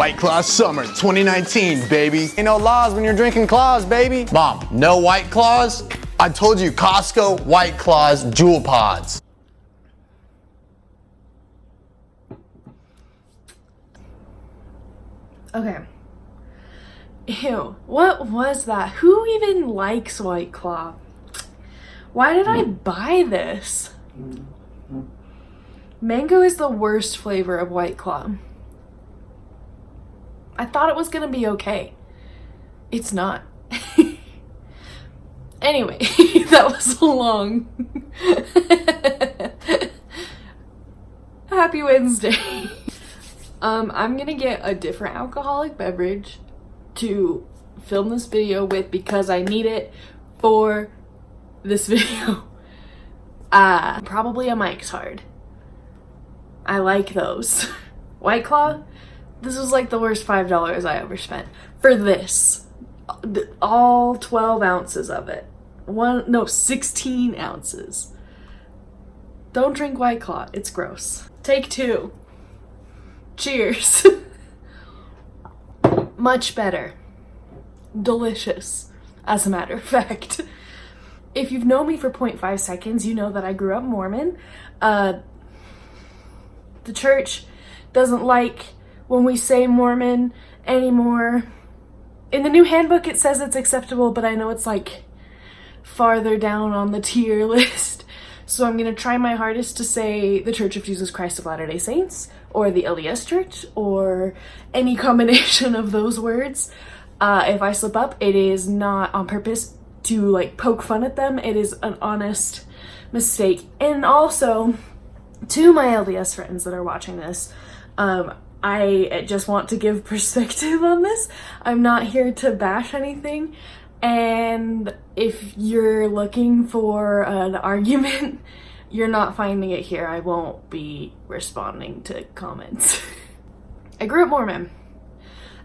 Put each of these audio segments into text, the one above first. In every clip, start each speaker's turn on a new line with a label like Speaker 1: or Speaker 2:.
Speaker 1: White Claw Summer 2019, baby.
Speaker 2: Ain't no laws when you're drinking claws, baby.
Speaker 3: Mom, no White Claws? I told you, Costco White Claws Jewel Pods.
Speaker 4: Okay. Ew, what was that? Who even likes White Claw? Why did I buy this? Mango is the worst flavor of White Claw. I thought it was gonna be okay. It's not. Anyway, that was long. Happy Wednesday. I'm gonna get a different alcoholic beverage to film this video with because I need it for this video. Probably a Mike's Hard. I like those. White Claw, this was like the worst $5 I ever spent. For this, all 12 ounces of it. 16 ounces. Don't drink White Claw, it's gross. Take two. Cheers. Much better. Delicious, as a matter of fact. If you've known me for 0.5 seconds, you know that I grew up Mormon. The church doesn't like when we say Mormon anymore. In the new handbook, it says it's acceptable, but I know it's like farther down on the tier list. So I'm gonna try my hardest to say the Church of Jesus Christ of Latter-day Saints, or the LDS Church, or any combination of those words. If I slip up, it is not on purpose to like poke fun at them. It is an honest mistake. And also, to my LDS friends that are watching this, I just want to give perspective on this. I'm not here to bash anything. And if you're looking for an argument, you're not finding it here. I won't be responding to comments. I grew up Mormon.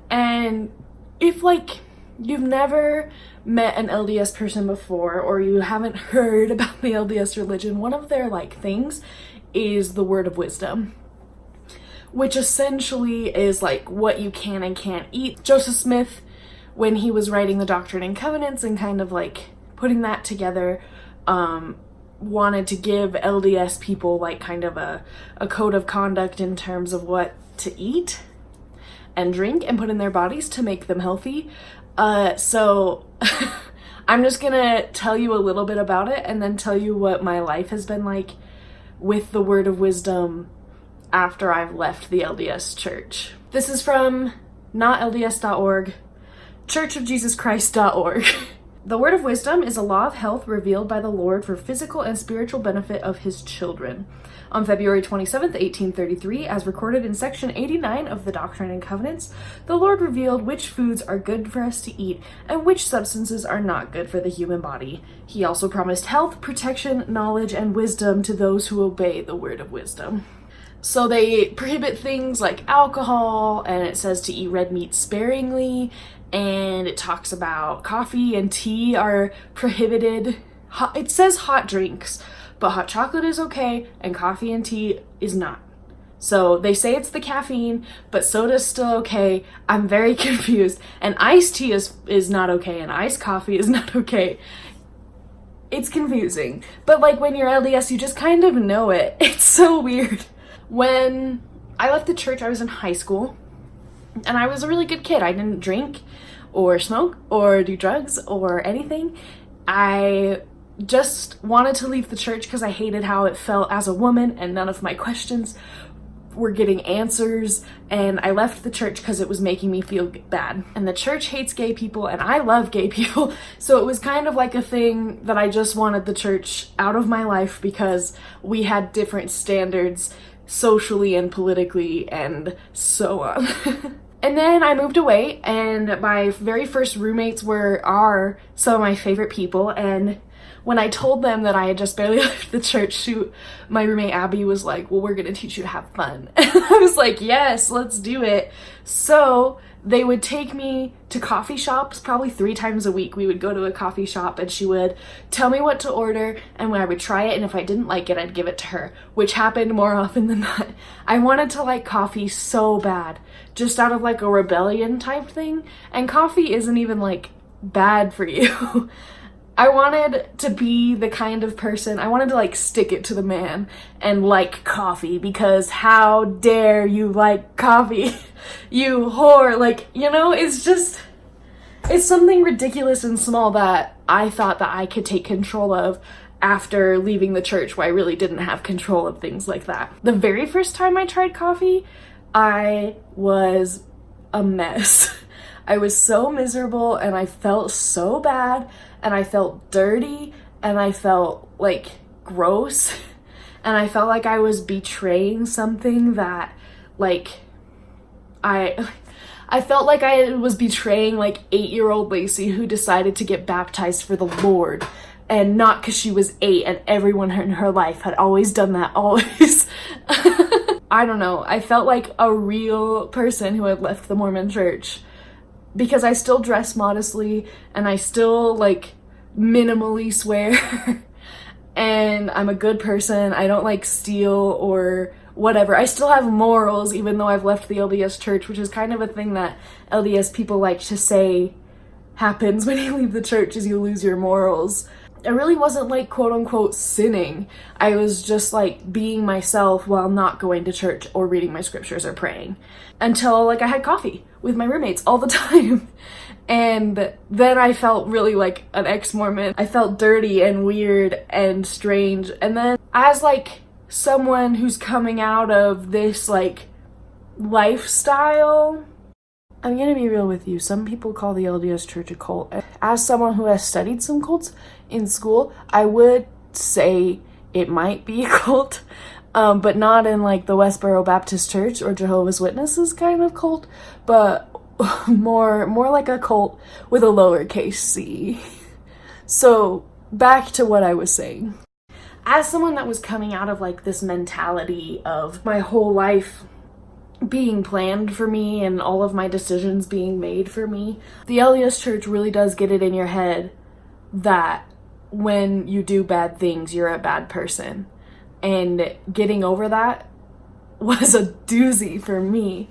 Speaker 4: And if like you've never met an LDS person before, or you haven't heard about the LDS religion, one of their like things is the word of wisdom, which essentially is like what you can and can't eat. Joseph Smith, when he was writing the Doctrine and Covenants and kind of like putting that together, wanted to give LDS people like kind of a code of conduct in terms of what to eat and drink and put in their bodies to make them healthy. So I'm just gonna tell you a little bit about it and then tell you what my life has been like with the word of wisdom after I've left the LDS church. This is from notlds.org, churchofjesuschrist.org. The word of wisdom is a law of health revealed by the Lord for physical and spiritual benefit of his children. On February 27th, 1833, as recorded in section 89 of the Doctrine and Covenants, the Lord revealed which foods are good for us to eat and which substances are not good for the human body. He also promised health, protection, knowledge, and wisdom to those who obey the word of wisdom. So they prohibit things like alcohol, and it says to eat red meat sparingly, and it talks about coffee and tea are prohibited. It says hot drinks, but hot chocolate is okay, and coffee and tea is not. So they say it's the caffeine, but soda's still okay. I'm very confused. And iced tea is not okay, and iced coffee is not okay. It's confusing. But like when you're LDS, you just kind of know it. It's so weird. When I left the church, I was in high school, and I was a really good kid. I didn't drink or smoke or do drugs or anything. I just wanted to leave the church because I hated how it felt as a woman, and none of my questions were getting answers, and I left the church because it was making me feel bad. And the church hates gay people, and I love gay people, so it was kind of like a thing that I just wanted the church out of my life because we had different standards socially and politically and so on. And then I moved away, and my very first roommates are some of my favorite people, and when I told them that I had just barely left the church shoot, my roommate Abby was like, well, we're gonna teach you to have fun. And I was like, yes, let's do it. So they would take me to coffee shops probably 3 times a week. We would go to a coffee shop and she would tell me what to order, and when I would try it, and if I didn't like it, I'd give it to her, which happened more often than not. I wanted to like coffee so bad, just out of like a rebellion type thing. And coffee isn't even like bad for you. I wanted to be the kind of person, I wanted to like stick it to the man and like coffee, because how dare you like coffee, you whore. Like, you know, it's something ridiculous and small that I thought that I could take control of after leaving the church, where I really didn't have control of things like that. The very first time I tried coffee, I was a mess. I was so miserable and I felt so bad and I felt dirty and I felt like gross and I felt like I was betraying something that like I felt like I was betraying like 8-year-old Lacey who decided to get baptized for the Lord, and not because she was 8 and everyone in her life had always done that, always. I don't know, I felt like a real person who had left the Mormon church, because I still dress modestly and I still like minimally swear and I'm a good person. I don't like steal or whatever. I still have morals even though I've left the LDS church, which is kind of a thing that LDS people like to say happens when you leave the church, is you lose your morals. I really wasn't like quote unquote sinning. I was just like being myself while not going to church or reading my scriptures or praying, until like I had coffee with my roommates all the time. And then I felt really like an ex-Mormon. I felt dirty and weird and strange. And then as like someone who's coming out of this like lifestyle, I'm gonna be real with you, some people call the LDS church a cult. As someone who has studied some cults in school, I would say it might be a cult, but not in like the Westboro Baptist Church or Jehovah's Witnesses kind of cult, but more like a cult with a lowercase c. So back to what I was saying. As someone that was coming out of like this mentality of my whole life being planned for me and all of my decisions being made for me, the LDS church really does get it in your head that when you do bad things, you're a bad person. And getting over that was a doozy for me.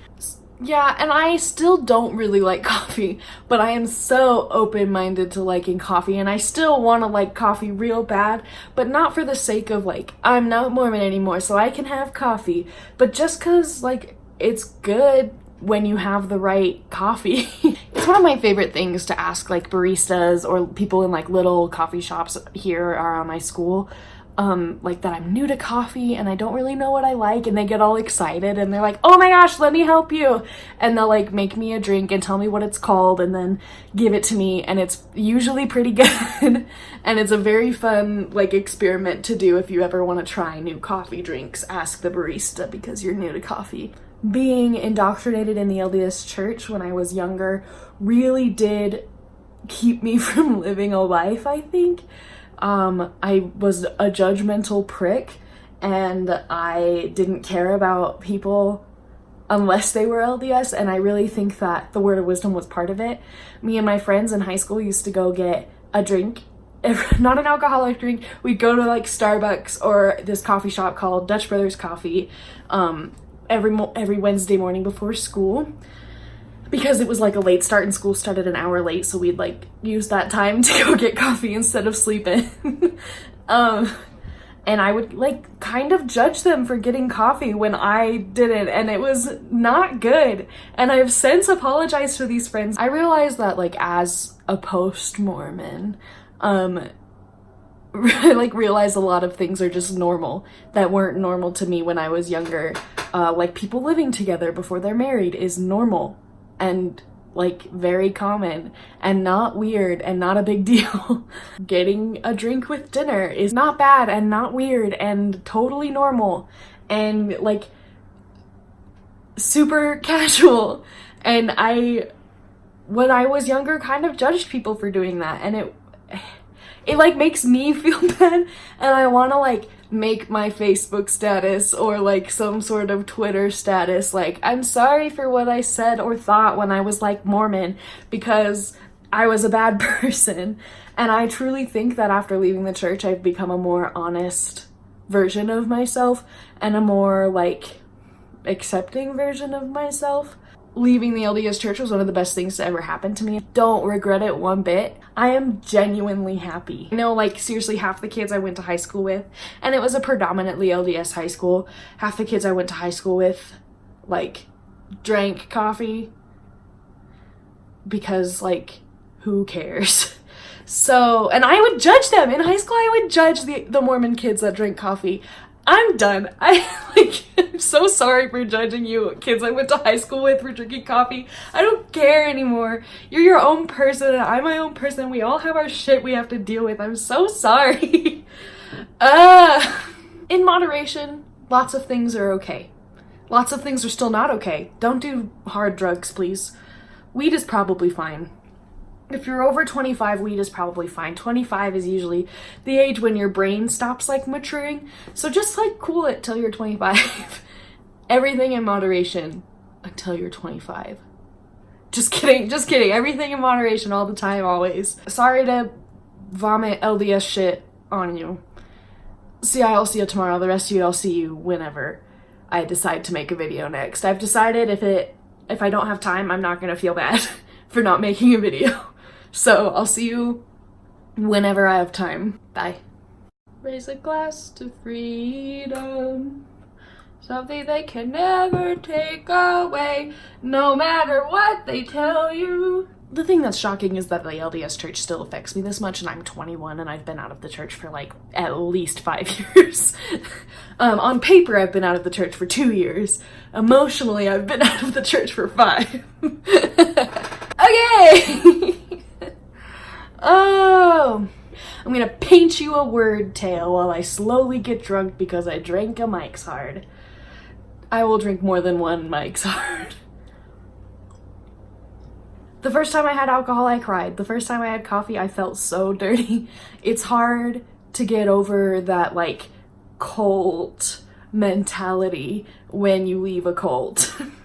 Speaker 4: Yeah, and I still don't really like coffee, but I am so open-minded to liking coffee, and I still want to like coffee real bad, but not for the sake of like, I'm not Mormon anymore, so I can have coffee, but just cause like, it's good when you have the right coffee. It's one of my favorite things to ask like baristas or people in like little coffee shops here around my school, like that I'm new to coffee and I don't really know what I like, and they get all excited and they're like, oh my gosh, let me help you, and they'll like make me a drink and tell me what it's called and then give it to me, and it's usually pretty good. And it's a very fun like experiment to do if you ever want to try new coffee drinks. Ask the barista because you're new to coffee. Being indoctrinated in the LDS church when I was younger really did keep me from living a life, I think. I was a judgmental prick and I didn't care about people unless they were LDS, and I really think that the word of wisdom was part of it. Me and my friends in high school used to go get a drink, not an alcoholic drink. We'd go to like Starbucks or this coffee shop called Dutch Brothers Coffee every Wednesday morning before school, because it was like a late start and school started an hour late, so we'd like use that time to go get coffee instead of sleeping. And I would like kind of judge them for getting coffee when I didn't, and it was not good. And I've since apologized to these friends. I realized that like as a post-Mormon, I like realized a lot of things are just normal that weren't normal to me when I was younger. Like people living together before they're married is normal and like very common and not weird and not a big deal. Getting a drink with dinner is not bad and not weird and totally normal and like super casual. And when I was younger, kind of judged people for doing that, and it like makes me feel bad, and I want to like make my Facebook status or like some sort of Twitter status like, I'm sorry for what I said or thought when I was like Mormon, because I was a bad person. And I truly think that after leaving the church, I've become a more honest version of myself and a more like accepting version of myself. Leaving the LDS church was one of the best things to ever happen to me. Don't regret it one bit. I am genuinely happy. I know, like, seriously, half the kids I went to high school with, and it was a predominantly LDS high school, half the kids I went to high school with, like, drank coffee because, like, who cares? So, and I would judge them. In high school, I would judge the Mormon kids that drink coffee. I'm done. I'm so sorry for judging you kids I went to high school with for drinking coffee. I don't care anymore. You're your own person and I'm my own person. We all have our shit we have to deal with. I'm so sorry. In moderation, lots of things are okay. Lots of things are still not okay. Don't do hard drugs, please. Weed is probably fine. If you're over 25, weed is probably fine. 25 is usually the age when your brain stops like maturing. So just like cool it till you're 25. Everything in moderation until you're 25. Just kidding, just kidding. Everything in moderation all the time, always. Sorry to vomit LDS shit on you. See, I'll see you tomorrow. The rest of you, I'll see you whenever I decide to make a video next. I've decided if I don't have time, I'm not gonna feel bad for not making a video. So I'll see you whenever I have time. Bye. Raise a glass to freedom. Something they can never take away, no matter what they tell you. The thing that's shocking is that the LDS church still affects me this much, and I'm 21 and I've been out of the church for like at least 5 years. On paper, I've been out of the church for 2 years. Emotionally, I've been out of the church for 5. Okay! Oh, I'm gonna paint you a word tale while I slowly get drunk because I drank a Mike's Hard. I will drink more than one Mike's Hard. The first time I had alcohol, I cried. The first time I had coffee, I felt so dirty. It's hard to get over that, like, cult mentality when you leave a cult.